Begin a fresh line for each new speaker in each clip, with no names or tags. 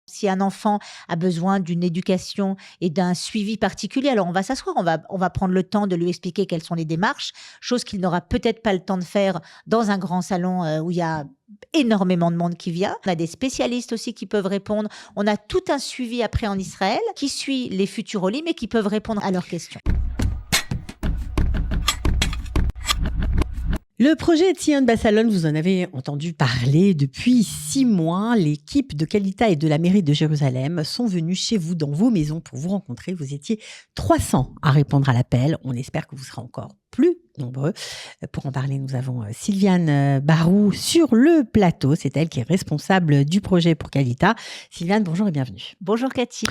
Si un enfant a besoin d'une éducation et d'un suivi particulier, alors on va s'asseoir, on va prendre le temps de lui expliquer quelles sont les démarches, chose qu'il n'aura peut-être pas le temps de faire dans un grand salon où il y a énormément de monde qui vient. On a des spécialistes aussi qui peuvent répondre. On a tout un suivi après en Israël qui suit les futurs olim et qui peuvent répondre à leurs questions.
Le projet Tzion Bassalon, vous en avez entendu parler depuis 6 mois. L'équipe de Qualita et de la mairie de Jérusalem sont venus chez vous dans vos maisons pour vous rencontrer. Vous étiez 300 à répondre à l'appel. On espère que vous serez encore plus nombreux. Pour en parler, nous avons Sylviane Barou sur le plateau. C'est elle qui est responsable du projet pour Qualita. Sylviane, bonjour et bienvenue.
Bonjour Cathy.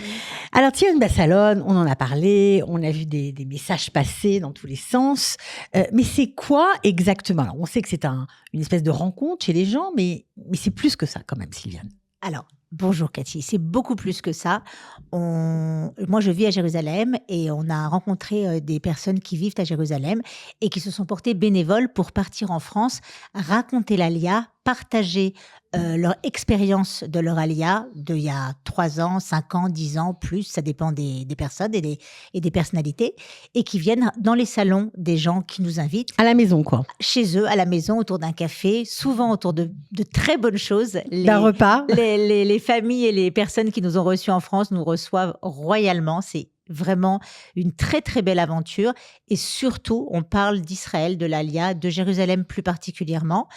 Alors Tzion Bassalon, on en a parlé, on a vu des messages passer dans tous les sens. Mais c'est quoi exactement? Alors, on sait que c'est une espèce de rencontre chez les gens, mais c'est plus que ça quand même, Sylviane.
Alors, bonjour Cathy, c'est beaucoup plus que ça. Moi, je vis à Jérusalem et on a rencontré des personnes qui vivent à Jérusalem et qui se sont portées bénévoles pour partir en France, raconter l'Alia, partager leur expérience de leur Alia d'il y a 3 ans, 5 ans, 10 ans, plus, ça dépend des personnes et des personnalités, et qui viennent dans les salons des gens qui nous invitent.
À la maison, quoi.
Chez eux, à la maison, autour d'un café, souvent autour de très bonnes choses.
D'un repas.
Les familles et les personnes qui nous ont reçus en France nous reçoivent royalement. C'est vraiment une très très belle aventure et surtout on parle d'Israël, de l'Alia, de Jérusalem plus particulièrement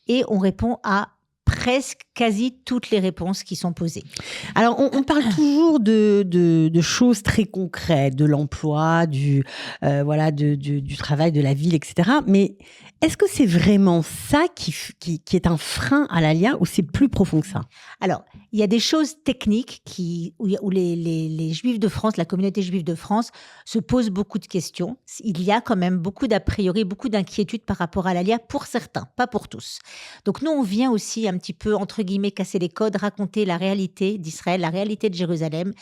et on répond à presque quasi toutes les réponses qui sont posées.
Alors, on parle toujours de choses très concrètes, de l'emploi, du travail, de la ville, etc. Mais est-ce que c'est vraiment ça qui est un frein à l'Alia ou c'est plus profond que ça?
Alors, il y a des choses techniques où les Juifs de France, la communauté juive de France, se posent beaucoup de questions. Il y a quand même beaucoup d'a priori, beaucoup d'inquiétudes par rapport à l'Alia pour certains, pas pour tous. Donc nous, on vient aussi un petit peu, entre guillemets, casser les codes, raconter la réalité d'Israël, la réalité de Jérusalem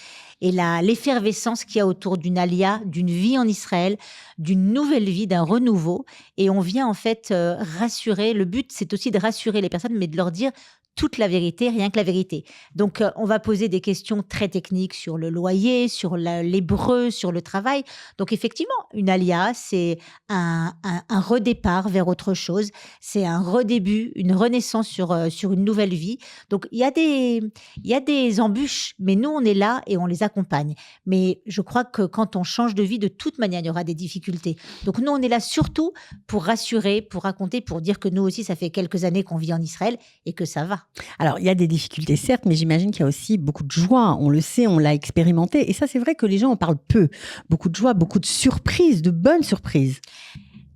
et l'effervescence qu'il y a autour d'une Alia, d'une vie en Israël, d'une nouvelle vie, d'un renouveau. Et on vient en fait rassurer. Le but, c'est aussi de rassurer les personnes, mais de leur dire toute la vérité, rien que la vérité. Donc, on va poser des questions très techniques sur le loyer, sur l'hébreu, sur le travail. Donc, effectivement, une alia, c'est un redépart vers autre chose. C'est un redébut, une renaissance sur une nouvelle vie. Donc, il y a des embûches, mais nous, on est là et on les accompagne. Mais je crois que quand on change de vie, de toute manière, il y aura des difficultés. Donc, nous, on est là surtout pour rassurer, pour raconter, pour dire que nous aussi, ça fait quelques années qu'on vit en Israël et que ça va.
Alors, il y a des difficultés, certes, mais j'imagine qu'il y a aussi beaucoup de joie. On le sait, on l'a expérimenté. Et ça, c'est vrai que les gens en parlent peu. Beaucoup de joie, beaucoup de surprises, de bonnes surprises.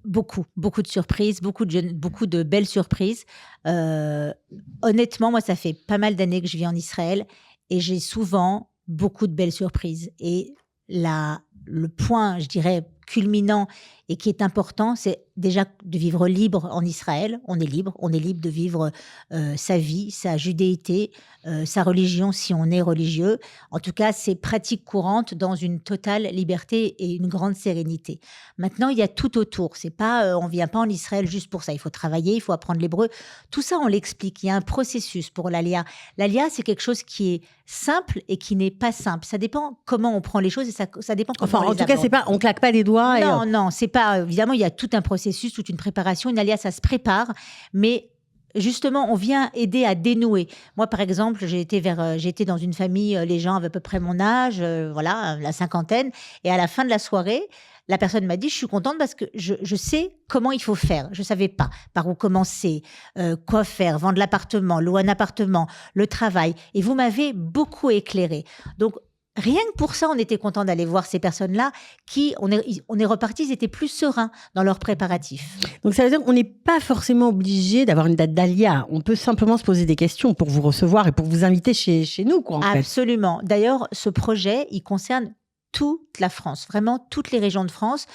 Beaucoup de surprises, beaucoup de belles surprises. Honnêtement, moi, ça fait pas mal d'années que je vis en Israël et j'ai souvent beaucoup de belles surprises. Et le point, je dirais, culminant et qui est important, c'est déjà de vivre libre en Israël. On est libre de vivre sa vie, sa judéité, sa religion si on est religieux. En tout cas, c'est pratique courante dans une totale liberté et une grande sérénité. Maintenant, il y a tout autour. C'est pas, on vient pas en Israël juste pour ça. Il faut travailler, il faut apprendre l'hébreu. Tout ça, on l'explique. Il y a un processus pour l'Alia. L'Alia, c'est quelque chose qui est simple et qui n'est pas simple. Ça dépend comment on prend les choses et ça dépend comment on les
en tout cas, c'est pas, on claque pas des doigts.
Non, c'est pas. Évidemment, il y a tout un processus, toute une préparation. Une alia, ça se prépare, mais justement, on vient aider à dénouer. Moi, par exemple, j'ai été dans une famille, les gens avaient à peu près mon âge, la cinquantaine, et à la fin de la soirée, la personne m'a dit, je suis contente parce que je sais comment il faut faire. Je savais pas par où commencer, quoi faire, vendre l'appartement, louer un appartement, le travail. Et vous m'avez beaucoup éclairé. Donc, rien que pour ça, on était content d'aller voir ces personnes-là on est repartis, ils étaient plus sereins dans leurs préparatifs.
Donc ça veut dire qu'on n'est pas forcément obligé d'avoir une date d'alia. On peut simplement se poser des questions pour vous recevoir et pour vous inviter chez nous, quoi, en fait.
Absolument. D'ailleurs, ce projet, il concerne toute la France, vraiment toutes les régions de France.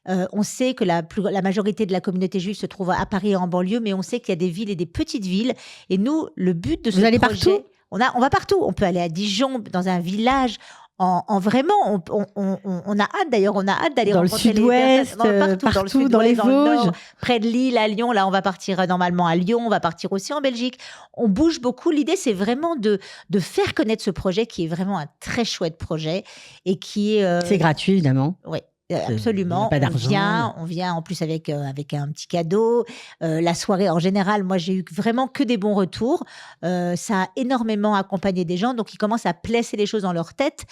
On sait que la majorité de la communauté juive se trouve à Paris et en banlieue, mais on sait qu'il y a des villes et des petites villes. Et nous, le but de ce projet...
Vous allez partout ?
On va partout. On peut aller à Dijon, dans un village, Vraiment, on a hâte d'ailleurs, on a hâte d'aller
Dans le
rencontrer les
sud-ouest,
personnes
partout,
dans le sud-ouest,
dans les
dans le nord,
Vosges.
près de Lille, à Lyon. Là, on va partir normalement à Lyon, on va partir aussi en Belgique. On bouge beaucoup. L'idée, c'est vraiment de faire connaître ce projet qui est vraiment un très chouette projet et qui est...
C'est gratuit, évidemment.
Oui.
Il y a
Absolument,
pas d'argent.
on vient en plus avec un petit cadeau. La soirée, en général, moi j'ai eu vraiment que des bons retours. Ça a énormément accompagné des gens, donc ils commencent à placer les choses dans leur tête.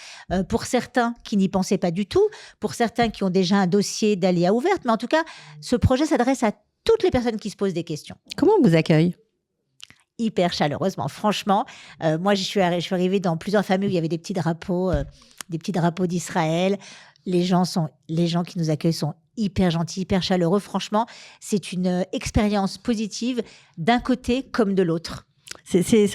Pour certains qui n'y pensaient pas du tout, pour certains qui ont déjà un dossier d'ALIA ouverte, mais en tout cas, ce projet s'adresse à toutes les personnes qui se posent des questions.
Comment on vous accueille?
Hyper chaleureusement, franchement. Moi, je suis arrivée dans plusieurs familles où il y avait des petits drapeaux d'Israël. Les gens qui nous accueillent sont hyper gentils, hyper chaleureux. Franchement, c'est une expérience positive d'un côté comme de l'autre.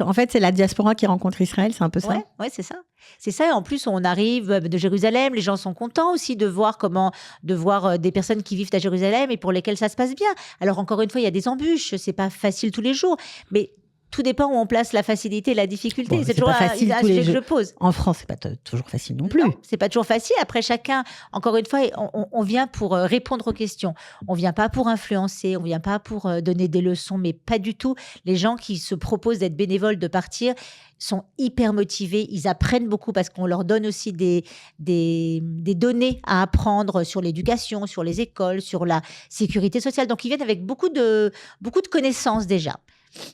En fait, c'est la diaspora qui rencontre Israël, c'est un peu ça?
Ouais, c'est ça. C'est ça. Et en plus, on arrive de Jérusalem. Les gens sont contents aussi de voir des personnes qui vivent à Jérusalem et pour lesquelles ça se passe bien. Alors, encore une fois, il y a des embûches. C'est pas facile tous les jours. Mais tout dépend où on place la facilité et la difficulté.
Bon,
c'est toujours
pas facile
un
tous les
sujet que
jours.
je pose.
En France, c'est pas toujours facile non plus.
Non, c'est pas toujours facile. Après, chacun, encore une fois, on vient pour répondre aux questions. On vient pas pour influencer, on vient pas pour donner des leçons, mais pas du tout. Les gens qui se proposent d'être bénévoles, de partir, sont hyper motivés. Ils apprennent beaucoup parce qu'on leur donne aussi des données à apprendre sur l'éducation, sur les écoles, sur la sécurité sociale. Donc, ils viennent avec beaucoup de connaissances déjà.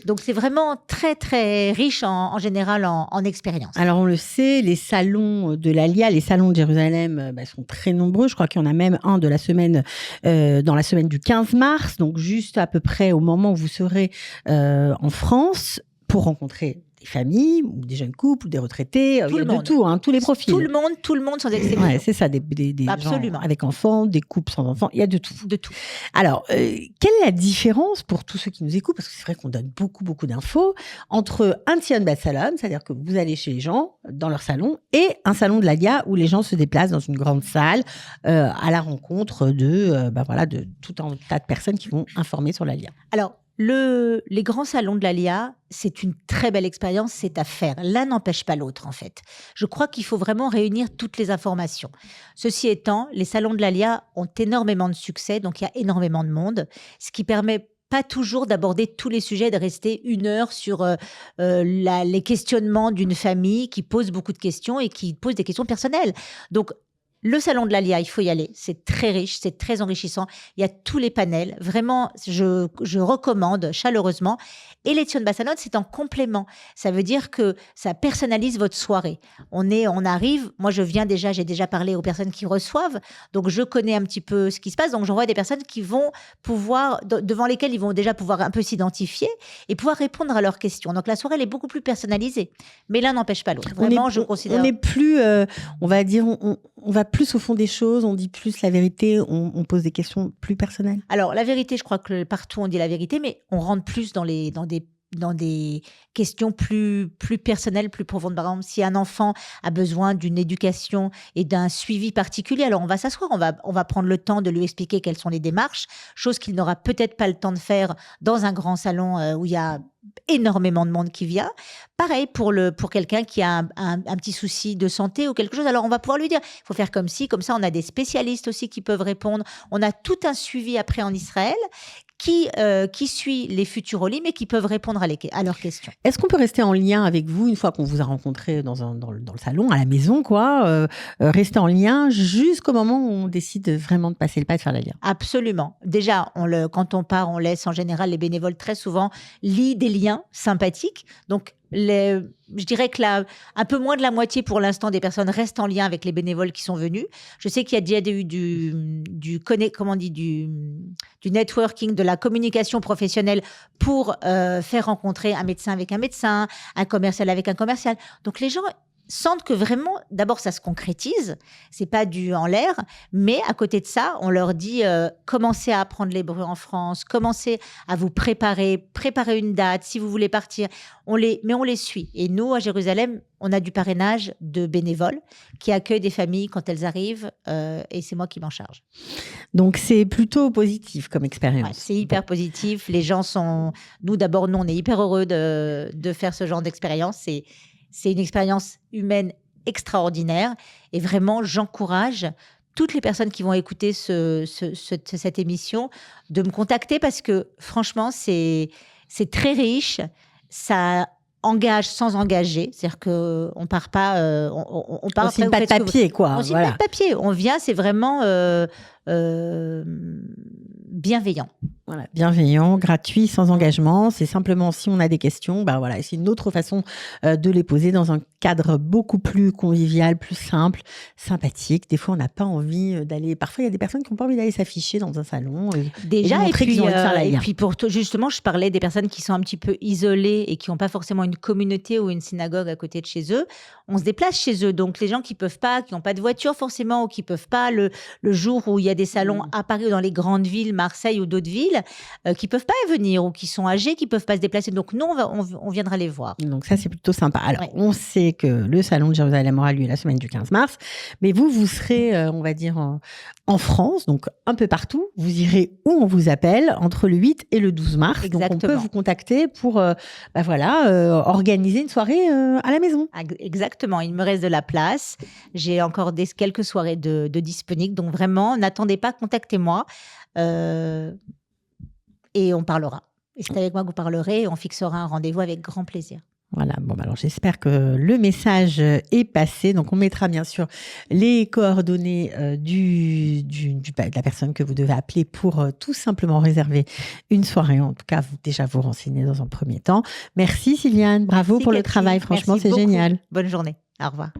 Donc, c'est vraiment très, très riche en général en expérience.
Alors, on le sait, les salons de l'ALIA, les salons de Jérusalem sont très nombreux. Je crois qu'il y en a même un dans la semaine du 15 mars, donc juste à peu près au moment où vous serez en France pour rencontrer des familles, ou des jeunes couples, ou des retraités, il y a de tout, tous les profils.
Tout le monde sans exception.
Ouais, c'est ça, des
Absolument.
gens avec enfants, des couples sans enfants, il y a de tout.
De tout.
Alors, quelle est la différence pour tous ceux qui nous écoutent, parce que c'est vrai qu'on donne beaucoup, beaucoup d'infos, entre un Tzion Bat Salon, c'est-à-dire que vous allez chez les gens, dans leur salon, et un salon de l'ALIA où les gens se déplacent dans une grande salle à la rencontre de tout un tas de personnes qui vont informer sur l'ALIA.
Alors, les grands salons de l'ALIA, c'est une très belle expérience, c'est à faire. L'un n'empêche pas l'autre, en fait. Je crois qu'il faut vraiment réunir toutes les informations. Ceci étant, les salons de l'ALIA ont énormément de succès, donc il y a énormément de monde, ce qui permet pas toujours d'aborder tous les sujets, de rester 1 heure sur les questionnements d'une famille qui pose beaucoup de questions et qui pose des questions personnelles. Donc, le salon de l'ALIA, il faut y aller. C'est très riche, c'est très enrichissant. Il y a tous les panels. Vraiment, je recommande chaleureusement. Et les Tzion Bat Salon, c'est en complément. Ça veut dire que ça personnalise votre soirée. On arrive, moi j'ai déjà parlé aux personnes qui reçoivent, donc je connais un petit peu ce qui se passe. Donc j'envoie des personnes qui vont pouvoir, devant lesquelles ils vont déjà pouvoir un peu s'identifier et pouvoir répondre à leurs questions. Donc la soirée, elle est beaucoup plus personnalisée. Mais l'un n'empêche pas l'autre. Vraiment, je considère...
On n'est plus, on va dire, on va plus au fond des choses, on dit plus la vérité, on pose des questions plus personnelles.
Alors, la vérité, je crois que partout on dit la vérité, mais on rentre plus dans des questions plus personnelles, plus profondes. Par exemple, si un enfant a besoin d'une éducation et d'un suivi particulier, alors on va s'asseoir, on va prendre le temps de lui expliquer quelles sont les démarches, chose qu'il n'aura peut-être pas le temps de faire dans un grand salon où il y a énormément de monde qui vient. Pareil pour quelqu'un qui a un petit souci de santé ou quelque chose, alors on va pouvoir lui dire, il faut faire comme ci, comme ça. On a des spécialistes aussi qui peuvent répondre. On a tout un suivi après en Israël qui suit les futurs olim et qui peuvent répondre à leurs questions.
Est-ce qu'on peut rester en lien avec vous une fois qu'on vous a rencontré dans le salon, à la maison, rester en lien jusqu'au moment où on décide vraiment de passer le pas et de faire l'ALIA?
Absolument. Déjà, quand on part, on laisse en général les bénévoles très souvent lient des liens sympathiques. Donc, je dirais que un peu moins de la moitié pour l'instant des personnes restent en lien avec les bénévoles qui sont venus. Je sais qu'il y a déjà eu du networking, de la communication professionnelle pour faire rencontrer un médecin avec un médecin, un commercial avec un commercial. Donc les gens sentent que vraiment, d'abord, ça se concrétise. C'est pas du en l'air, mais à côté de ça, on leur dit commencez à apprendre l'hébreu en France, commencez à vous préparer une date si vous voulez partir. Mais on les suit. Et nous, à Jérusalem, on a du parrainage de bénévoles qui accueillent des familles quand elles arrivent, et c'est moi qui m'en charge.
Donc c'est plutôt positif comme expérience.
Ouais, c'est hyper positif. Les gens sont, nous on est hyper heureux de faire ce genre d'expérience. C'est une expérience humaine extraordinaire. Et vraiment, j'encourage toutes les personnes qui vont écouter cette émission de me contacter parce que franchement, c'est très riche. Ça engage sans engager. C'est-à-dire qu'on part pas... on part
On signe pas de papier, quoi.
On signe pas de papier. On vient, c'est vraiment bienveillant.
Voilà, bienveillant, gratuit, sans engagement. C'est simplement si on a des questions, voilà, c'est une autre façon de les poser dans un cadre beaucoup plus convivial, plus simple, sympathique. Des fois, on n'a pas envie d'aller. Parfois, il y a des personnes qui n'ont pas envie d'aller s'afficher dans un salon.
Déjà, et puis justement, je parlais des personnes qui sont un petit peu isolées et qui n'ont pas forcément une communauté ou une synagogue à côté de chez eux. On se déplace chez eux. Donc, les gens qui peuvent pas, qui n'ont pas de voiture forcément, ou qui peuvent pas le jour où il y a des salons à Paris ou dans les grandes villes, Marseille ou d'autres villes, qui peuvent pas y venir ou qui sont âgés, qui peuvent pas se déplacer. Donc nous, on viendra les voir.
Donc ça, c'est plutôt sympa. Alors, on sait que le salon de Jérusalem aura lieu la semaine du 15 mars, mais vous serez, on va dire, en France, donc un peu partout. Vous irez où on vous appelle entre le 8 et le 12 mars.
Exactement.
Donc on peut vous contacter pour organiser une soirée à la maison.
Exactement. Il me reste de la place. J'ai encore quelques soirées de disponibles. Donc vraiment, n'attendez pas, contactez-moi. Et on parlera. Et c'est avec moi que vous parlerez et on fixera un rendez-vous avec grand plaisir.
Voilà, alors j'espère que le message est passé. Donc on mettra bien sûr les coordonnées de la personne que vous devez appeler pour tout simplement réserver une soirée. En tout cas, déjà vous renseigner dans un premier temps. Merci Sylviane, bravo pour le travail. Franchement, c'est génial.
Bonne journée. Au revoir.